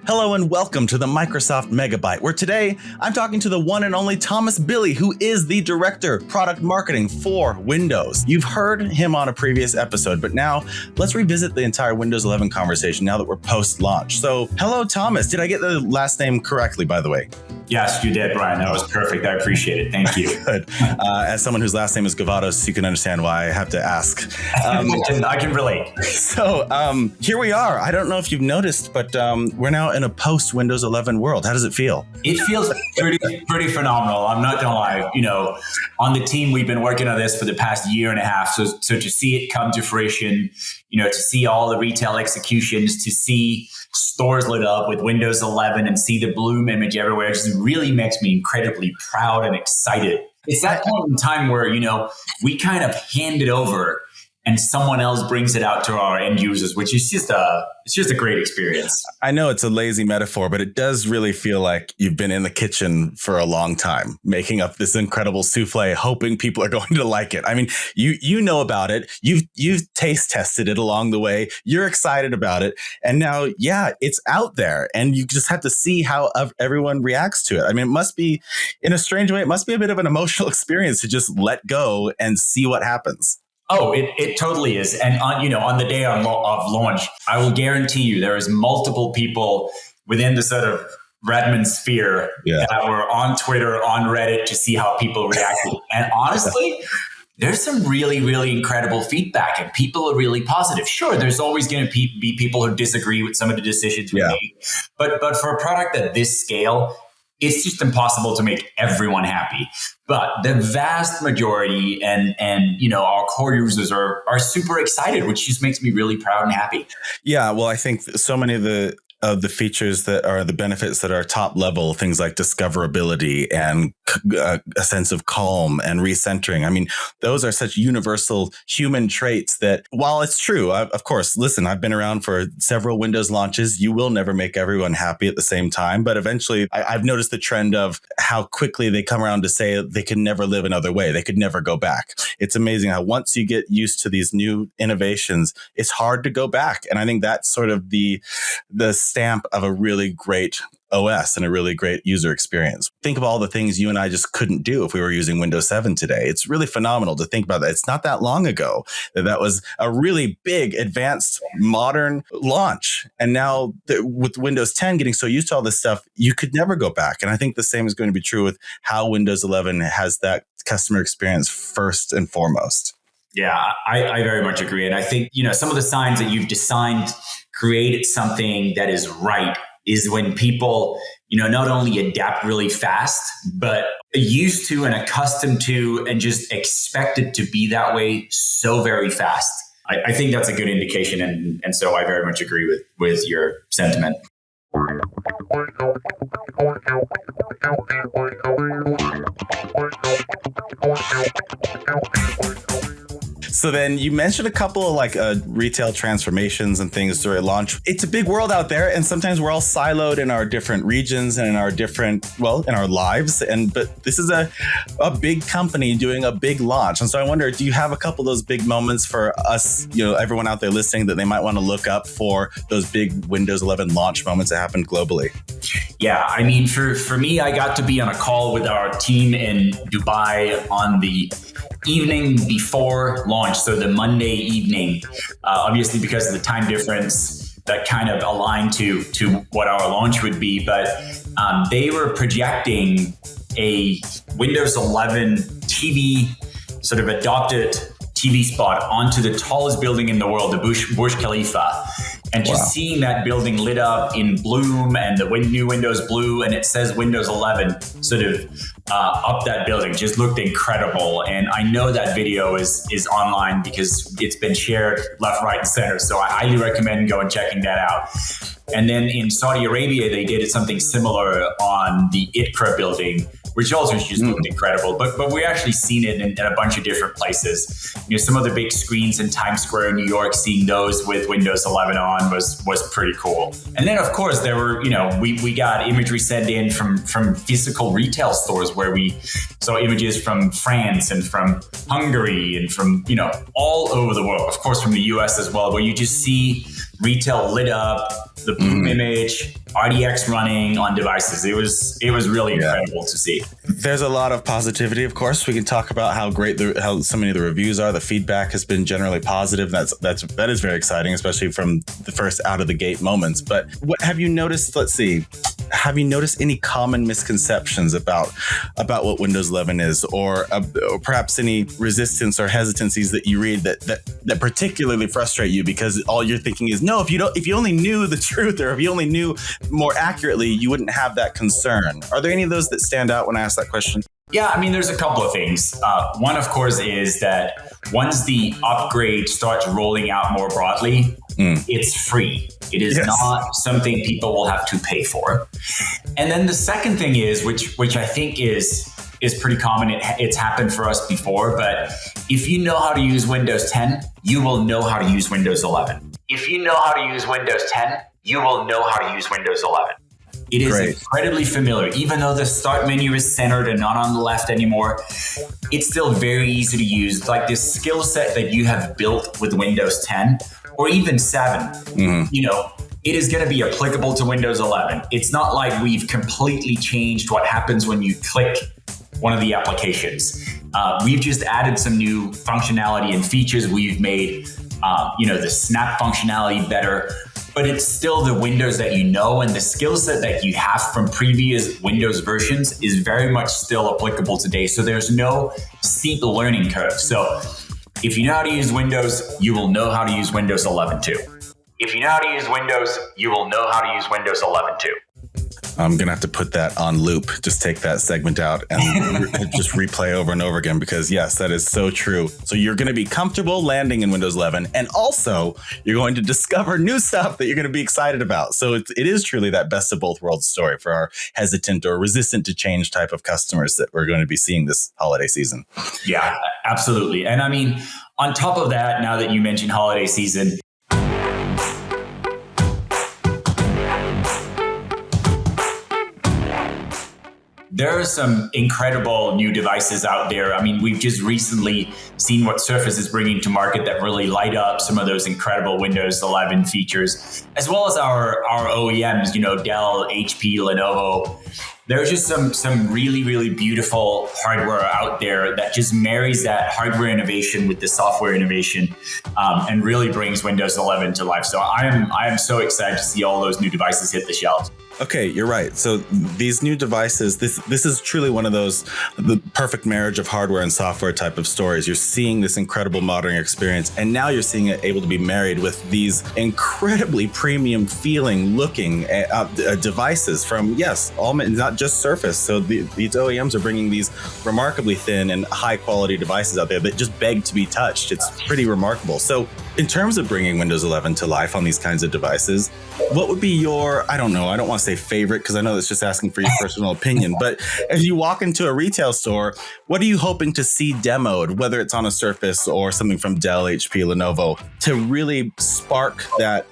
Hello and welcome to the Microsoft Megabyte, where today I'm talking to the one and only Thomas Billy, who is the Director, Product Marketing for Windows. You've heard him on a previous episode, but now let's revisit the entire Windows 11 conversation now that we're post-launch. So, hello, Thomas. Did I get the last name correctly, by the way? Yes, you did, Brian. That was perfect. I appreciate it. Thank you. Good. As someone whose last name is Gavados, you can understand why I have to ask. I can relate. So here we are. I don't know if you've noticed, but we're now in a post-Windows 11 world. How does it feel? It feels pretty phenomenal. I'm not gonna lie. You know, on the team, we've been working on this for the past year and a half. So to see it come to fruition, you know, to see all the retail executions, to see stores lit up with Windows 11 and see the Bloom image everywhere, just really makes me incredibly proud and excited. It's that point in time where, you know, we kind of hand it over and someone else brings it out to our end users, which is just a great experience. I know it's a lazy metaphor, but it does really feel like you've been in the kitchen for a long time, making up this incredible souffle, hoping people are going to like it. I mean, you know about it. You've taste tested it along the way. You're excited about it. And now, yeah, it's out there and you just have to see how everyone reacts to it. I mean, it must be, in a strange way, it must be a bit of an emotional experience to just let go and see what happens. Oh, it totally is. And on the day of launch, I will guarantee you there is multiple people within the sort of Redmond sphere that were on Twitter, on Reddit to see how people reacted. And honestly, there's some really, really incredible feedback and people are really positive. Sure, there's always going to be people who disagree with some of the decisions we made. But for a product at this scale, it's just impossible to make everyone happy. But the vast majority and you know, our core users are super excited, which just makes me really proud and happy. Yeah, well, I think so many of the features that are the benefits that are top level, things like discoverability and a sense of calm and recentering. I mean, those are such universal human traits that while it's true, of course, listen, I've been around for several Windows launches. You will never make everyone happy at the same time. But eventually I've noticed the trend of how quickly they come around to say they can never live another way. They could never go back. It's amazing how once you get used to these new innovations, it's hard to go back. And I think that's sort of the stamp of a really great OS and a really great user experience. Think of all the things you and I just couldn't do if we were using Windows 7 today. It's really phenomenal to think about that. It's not that long ago that was a really big, advanced, modern launch. And now with Windows 10 getting so used to all this stuff, you could never go back. And I think the same is going to be true with how Windows 11 has that customer experience first and foremost. Yeah, I very much agree. And I think, you know, some of the signs that you've designed created something that is right is when people, you know, not only adapt really fast, but used to and accustomed to and just expect it to be that way so very fast. I think that's a good indication. And so I very much agree with your sentiment. So then you mentioned a couple of like retail transformations and things during launch. It's a big world out there, and sometimes we're all siloed in our different regions and in our different, in our lives. But this is a big company doing a big launch. And so I wonder, do you have a couple of those big moments for us, you know, everyone out there listening that they might want to look up for those big Windows 11 launch moments that happened globally? Yeah, I mean, for me, I got to be on a call with our team in Dubai on the evening before launch, so the Monday evening, obviously because of the time difference that kind of aligned to what our launch would be, but they were projecting a Windows 11 TV, sort of adopted TV spot onto the tallest building in the world, the Burj Khalifa. And just seeing that building lit up in Bloom and the new Windows Blue, and it says Windows 11 sort of up that building just looked incredible. And I know that video is online because it's been shared left, right, and center. So I highly recommend going checking that out. And then in Saudi Arabia, they did something similar on the ITRA building, which also just looked incredible. But we actually seen it in a bunch of different places. You know, some of the big screens in Times Square in New York, seeing those with Windows 11 on was pretty cool. And then, of course, there were, you know, we got imagery sent in from physical retail stores where we saw images from France and from Hungary and from, you know, all over the world. Of course, from the US as well, where you just see retail lit up, the Bloom image, RDX running on devices. It was really incredible to see. There's a lot of positivity, of course. We can talk about how great how so many of the reviews are. The feedback has been generally positive. That is very exciting, especially from the first out of the gate moments. But what have you noticed? Let's see. Have you noticed any common misconceptions about what Windows 11 is, or perhaps any resistance or hesitancies that you read that particularly frustrate you because all you're thinking is, no, if you only knew the truth, or if you only knew more accurately, you wouldn't have that concern. Are there any of those that stand out when I ask that question? Yeah, I mean, there's a couple of things. One, of course, is that once the upgrade starts rolling out more broadly, it's free. It is not something people will have to pay for. And then the second thing is, which I think is pretty common. It's happened for us before, but if you know how to use Windows 10, you will know how to use Windows 11. If you know how to use Windows 10, you will know how to use Windows 11. It is incredibly familiar. Even though the start menu is centered and not on the left anymore, it's still very easy to use. Like this skill set that you have built with Windows 10 or even 7, you know, it is going to be applicable to Windows 11. It's not like we've completely changed what happens when you click one of the applications. We've just added some new functionality and features. We've made, the snap functionality better. But it's still the Windows that you know, and the skill set that you have from previous Windows versions is very much still applicable today. So there's no steep learning curve. So if you know how to use Windows, you will know how to use Windows 11 too. If you know how to use Windows, you will know how to use Windows 11 too. I'm going to have to put that on loop. Just take that segment out and just replay over and over again, because yes, that is so true. So you're going to be comfortable landing in Windows 11, and also you're going to discover new stuff that you're going to be excited about. So it is truly that best of both worlds story for our hesitant or resistant to change type of customers that we're going to be seeing this holiday season. Yeah, absolutely. And I mean, on top of that, now that you mentioned holiday season, there are some incredible new devices out there. I mean, we've just recently seen what Surface is bringing to market that really light up some of those incredible Windows 11 features, as well as our OEMs, Dell, HP, Lenovo. There's just some really, really beautiful hardware out there that just marries that hardware innovation with the software innovation, and really brings Windows 11 to life. So I am so excited to see all those new devices hit the shelves. Okay, you're right. So these new devices, this is truly one of the perfect marriage of hardware and software type of stories. You're seeing this incredible modern experience, and now you're seeing it able to be married with these incredibly premium feeling looking devices from, not just Surface. So these OEMs are bringing these remarkably thin and high quality devices out there that just beg to be touched. It's pretty remarkable. So in terms of bringing Windows 11 to life on these kinds of devices, what would be your, I don't want to say favorite, because I know that's just asking for your personal opinion, but as you walk into a retail store, what are you hoping to see demoed, whether it's on a Surface or something from Dell, HP, Lenovo, to really spark that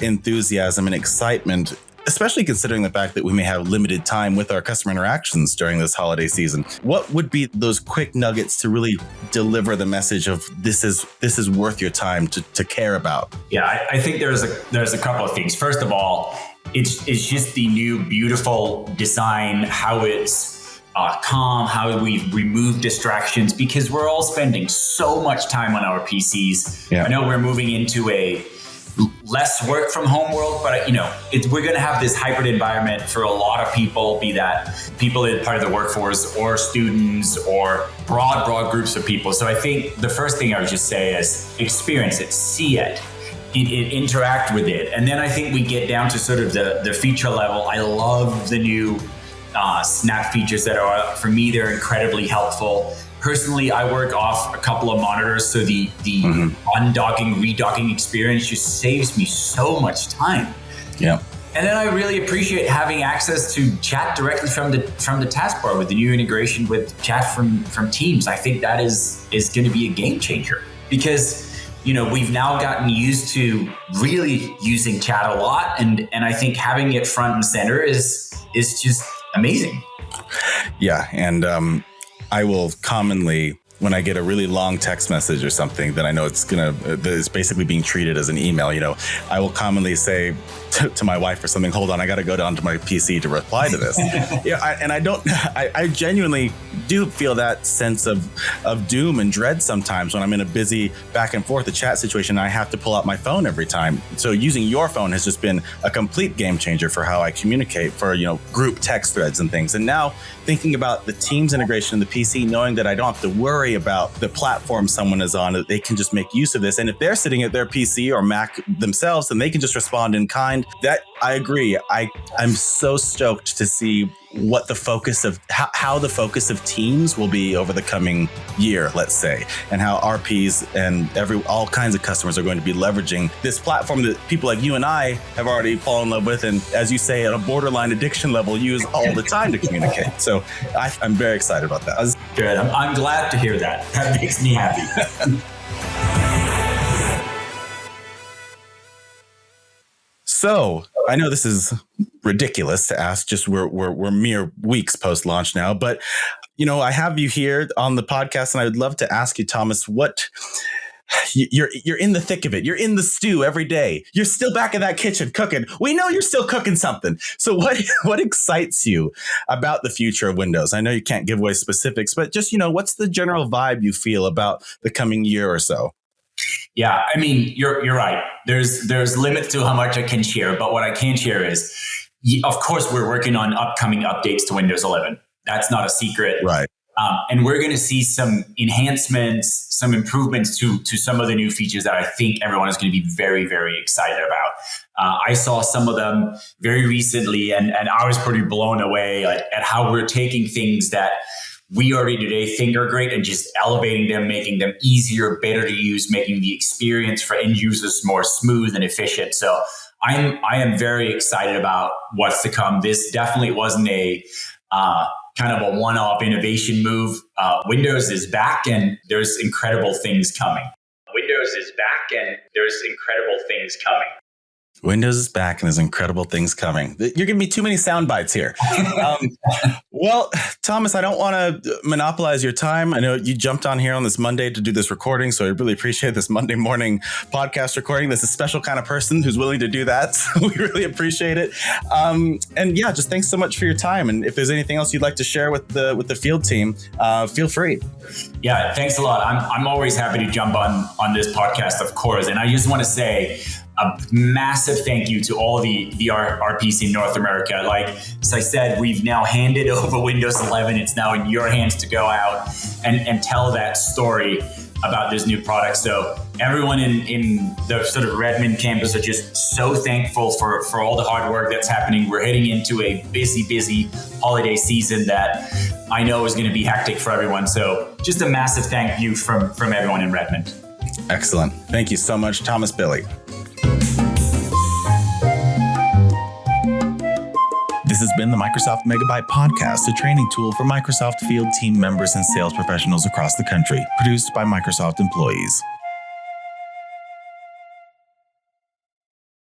enthusiasm and excitement, especially considering the fact that we may have limited time with our customer interactions during this holiday season? What would be those quick nuggets to really deliver the message of this is worth your time to care about? Yeah, I think there's a couple of things. First of all, it's just the new beautiful design, how it's calm, how we've removed distractions, because we're all spending so much time on our PCs. Yeah. I know we're moving into a less work from home world, but we're going to have this hybrid environment for a lot of people, be that people in part of the workforce or students or broad groups of people. So I think the first thing I would just say is experience it, see it, interact with it. And then I think we get down to sort of the feature level. I love the new snap features that are, for me, they're incredibly helpful. Personally, I work off a couple of monitors, so the undocking, redocking experience just saves me so much time. Yeah. And then I really appreciate having access to chat directly from the taskbar with the new integration with chat from Teams. I think that is going to be a game changer, because we've now gotten used to really using chat a lot, and I think having it front and center is just amazing. Yeah, and I will commonly when I get a really long text message or something that I know it's basically being treated as an email, I will commonly say to my wife or something, hold on, I got to go down to my PC to reply to this. I genuinely do feel that sense of doom and dread sometimes when I'm in a busy back and forth, the chat situation, and I have to pull out my phone every time. So using your phone has just been a complete game changer for how I communicate for, group text threads and things. And now thinking about the Teams integration in the PC, knowing that I don't have to worry about the platform someone is on, that they can just make use of this. And if they're sitting at their PC or Mac themselves, then they can just respond in kind. That I agree. I'm so stoked to see what the focus of how the focus of Teams will be over the coming year, let's say, and how RPs and all kinds of customers are going to be leveraging this platform that people like you and I have already fallen in love with, and as you say, at a borderline addiction level, use all the time to communicate. So I'm very excited about that. Good. I'm glad to hear that. That makes me happy. So I know this is ridiculous to ask, just we're mere weeks post-launch now, but I have you here on the podcast, and I would love to ask you, Thomas, what you're in the thick of it. You're in the stew every day. You're still back in that kitchen cooking. We know you're still cooking something. So what excites you about the future of Windows? I know you can't give away specifics, but just, what's the general vibe you feel about the coming year or so? Yeah, I mean, you're right. There's limits to how much I can share, but what I can share is, of course, we're working on upcoming updates to Windows 11. That's not a secret. Right. And we're going to see some enhancements, some improvements to some of the new features that I think everyone is going to be very, very excited about. I saw some of them very recently, and I was pretty blown away at how we're taking things that we already today think are great and just elevating them, making them easier, better to use, making the experience for end users more smooth and efficient. So I am very excited about what's to come. This definitely wasn't a kind of a one-off innovation move. Windows is back, and there's incredible things coming. Windows is back, and there's incredible things coming. Windows is back, and there's incredible things coming. You're giving me too many sound bites here. Well, Thomas, I don't want to monopolize your time. I know you jumped on here on this Monday to do this recording, so I really appreciate this Monday morning podcast recording. This is a special kind of person who's willing to do that. So we really appreciate it. And yeah, just thanks so much for your time. And if there's anything else you'd like to share with the field team, feel free. Yeah, thanks a lot. I'm always happy to jump on this podcast, of course. And I just want to say a massive thank you to all the RPs in North America. Like, as I said, we've now handed over Windows 11. It's now in your hands to go out and tell that story about this new product. So everyone in the sort of Redmond campus are just so thankful for all the hard work that's happening. We're heading into a busy holiday season that I know is going to be hectic for everyone. So just a massive thank you from everyone in Redmond. Excellent. Thank you so much, Thomas Billy. This has been the Microsoft Megabyte Podcast, a training tool for Microsoft field team members and sales professionals across the country, produced by Microsoft employees.